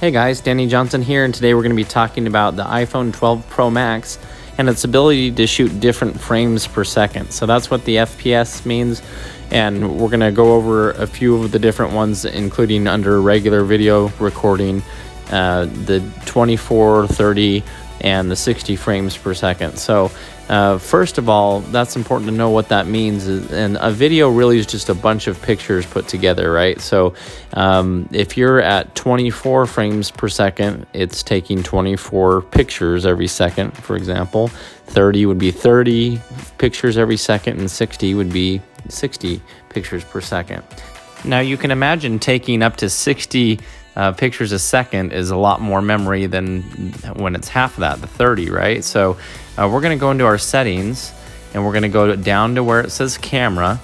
Hey guys, Danny Johnson here, and today we're going to be talking about the iPhone 12 Pro Max and its ability to shoot different frames per second. So that's what the FPS means, and we're going to go over a few of the different ones, including under regular video recording, the 24, 30, and the 60 frames per second. So first of all, that's important to know what that means. And a video really is just a bunch of pictures put together, right? So if you're at 24 frames per second, it's taking 24 pictures every second, for example. 30 would be 30 pictures every second, and 60 would be 60 pictures per second. Now you can imagine taking up to 60 pictures a second is a lot more memory than when it's half of that, the 30, right? So we're going to go into our settings, and we're going to go down to where it says camera.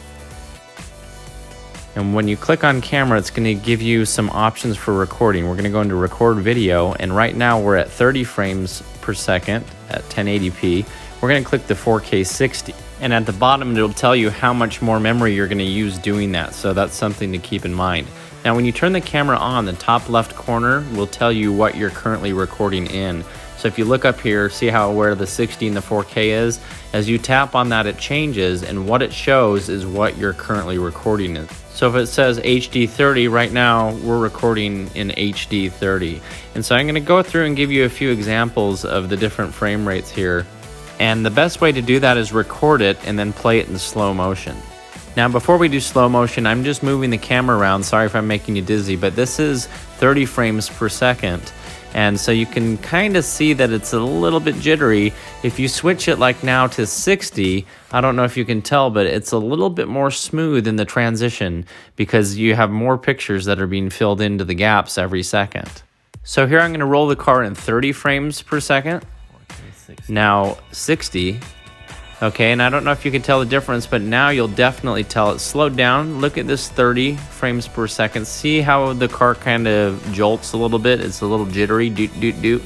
And when you click on camera, it's going to give you some options for recording. We're going to go into record video, and right now we're at 30 frames per second at 1080p. We're going to click the 4K 60. And at the bottom, it'll tell you how much more memory you're going to use doing that. So that's something to keep in mind. Now, when you turn the camera on, the top left corner will tell you what you're currently recording in. So if you look up here, see how where the 60 and the 4K is? As you tap on that, it changes, and what it shows is what you're currently recording in. So if it says HD 30, right now we're recording in HD 30. And so I'm going to go through and give you a few examples of the different frame rates here. And the best way to do that is record it and then play it in slow motion. Now, before we do slow motion, I'm just moving the camera around. Sorry if I'm making you dizzy, but this is 30 frames per second. And so you can kind of see that it's a little bit jittery. If you switch it like now to 60, I don't know if you can tell, but it's a little bit more smooth in the transition because you have more pictures that are being filled into the gaps every second. So here I'm going to roll the car in 30 frames per second. Now 60. Okay, and I don't know if you can tell the difference, but now you'll definitely tell it slowed down. Look at this 30 frames per second. See how the car kind of jolts a little bit? It's a little jittery, doot, doot, doot.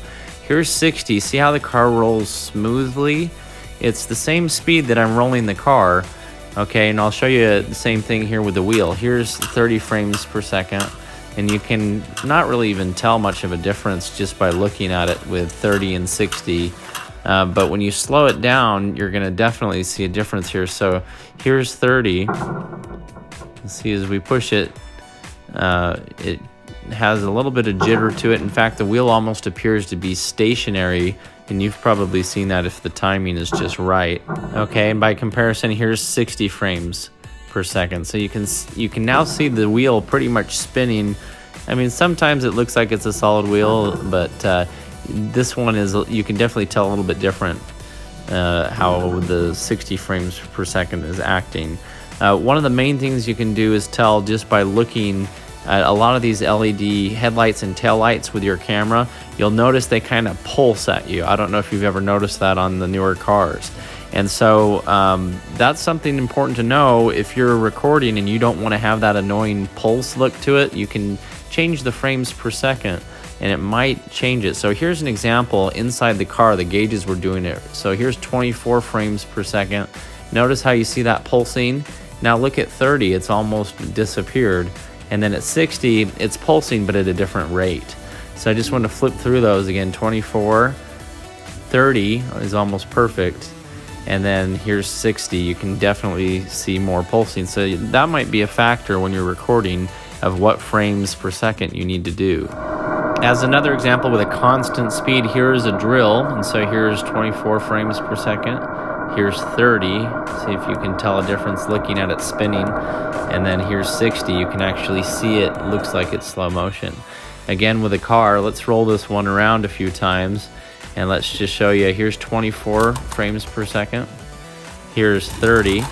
Here's 60. See how the car rolls smoothly? It's the same speed that I'm rolling the car. Okay, and I'll show you the same thing here with the wheel. Here's 30 frames per second, and you can not really even tell much of a difference just by looking at it with 30 and 60. But when you slow it down, you're going to definitely see a difference here. So here's 30. Let's see, as we push it, it has a little bit of jitter to it. In fact, the wheel almost appears to be stationary, and you've probably seen that if the timing is just right. Okay, and by comparison, here's 60 frames per second. So you can now see the wheel pretty much spinning. I mean, sometimes it looks like it's a solid wheel, but this one is, you can definitely tell a little bit different how the 60 frames per second is acting. One of the main things you can do is tell just by looking at a lot of these LED headlights and taillights with your camera. You'll notice they kind of pulse at you. I don't know if you've ever noticed that on the newer cars. And so that's something important to know. If you're recording and you don't want to have that annoying pulse look to it, you can change the frames per second, and it might change it. So here's an example inside the car, the gauges were doing it. So here's 24 frames per second. Notice how you see that pulsing. Now look at 30, it's almost disappeared. And then at 60, it's pulsing, but at a different rate. So I just want to flip through those again. 24, 30 is almost perfect. And then here's 60, you can definitely see more pulsing. So that might be a factor when you're recording of what frames per second you need to do. As another example with a constant speed, here's a drill, and so here's 24 frames per second. Here's 30, see if you can tell a difference looking at it spinning. And then here's 60, you can actually see it looks like it's slow motion. Again, with a car, let's roll this one around a few times, and let's just show you. Here's 24 frames per second. Here's 30.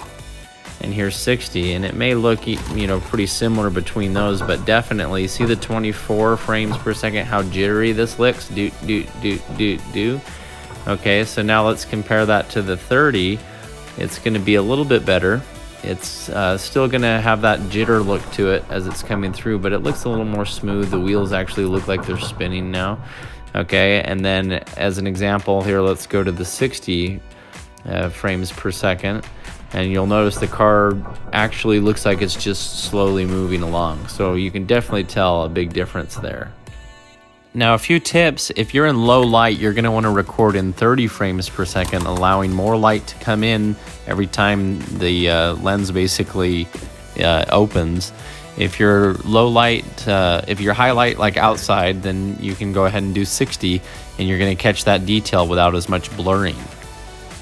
And here's 60, and it may look, pretty similar between those, but definitely see the 24 frames per second, how jittery this looks. Doot, doot, doot, doot, doot. Okay, so now let's compare that to the 30. It's going to be a little bit better. It's still going to have that jitter look to it as it's coming through, but it looks a little more smooth. The wheels actually look like they're spinning now. Okay, and then as an example here, let's go to the 60 frames per second. And you'll notice the car actually looks like it's just slowly moving along. So you can definitely tell a big difference there. Now, a few tips. If you're in low light, you're going to want to record in 30 frames per second, allowing more light to come in every time the lens basically opens. If you're low light, if you're high light like outside, then you can go ahead and do 60, and you're going to catch that detail without as much blurring.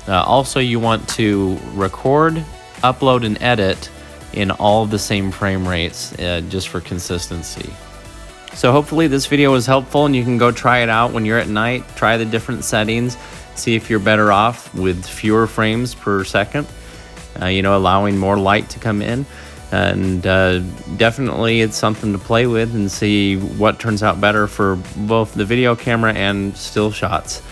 Also, you want to record, upload, and edit in all of the same frame rates, just for consistency. So hopefully this video was helpful, and you can go try it out when you're at night. Try the different settings, see if you're better off with fewer frames per second, allowing more light to come in. And definitely it's something to play with and see what turns out better for both the video camera and still shots.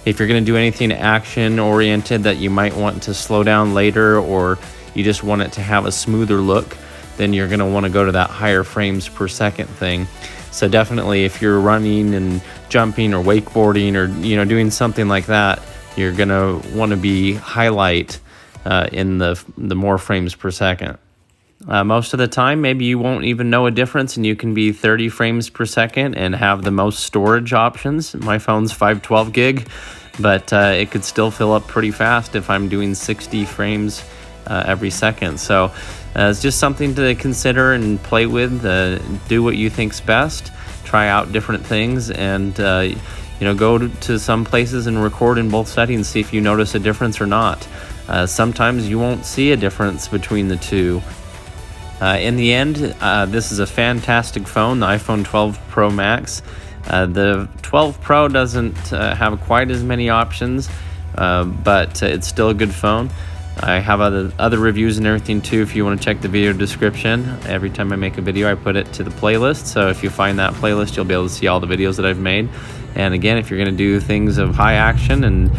If you're going to do anything action oriented that you might want to slow down later, or you just want it to have a smoother look, then you're going to want to go to that higher frames per second thing. So definitely if you're running and jumping or wakeboarding or doing something like that, you're going to want to be highlight in the more frames per second. Most of the time, maybe you won't even know a difference, and you can be 30 frames per second and have the most storage options. My phone's 512 gig, but it could still fill up pretty fast if I'm doing 60 frames every second. So it's just something to consider and play with. Do what you think's best. Try out different things, and go to some places and record in both settings. See if you notice a difference or not. Sometimes you won't see a difference between the two. In the end, this is a fantastic phone, the iPhone 12 Pro Max. The 12 Pro doesn't have quite as many options, but it's still a good phone. I have other reviews and everything too if you want to check the video description. Every time I make a video, I put it to the playlist. So if you find that playlist, you'll be able to see all the videos that I've made. And again, if you're going to do things of high action and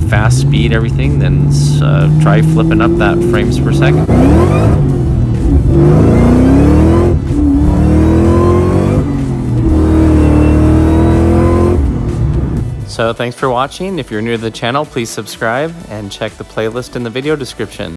fast speed, everything, then try flipping up that frames per second. So thanks for watching. If you're new to the channel, please subscribe and check the playlist in the video description.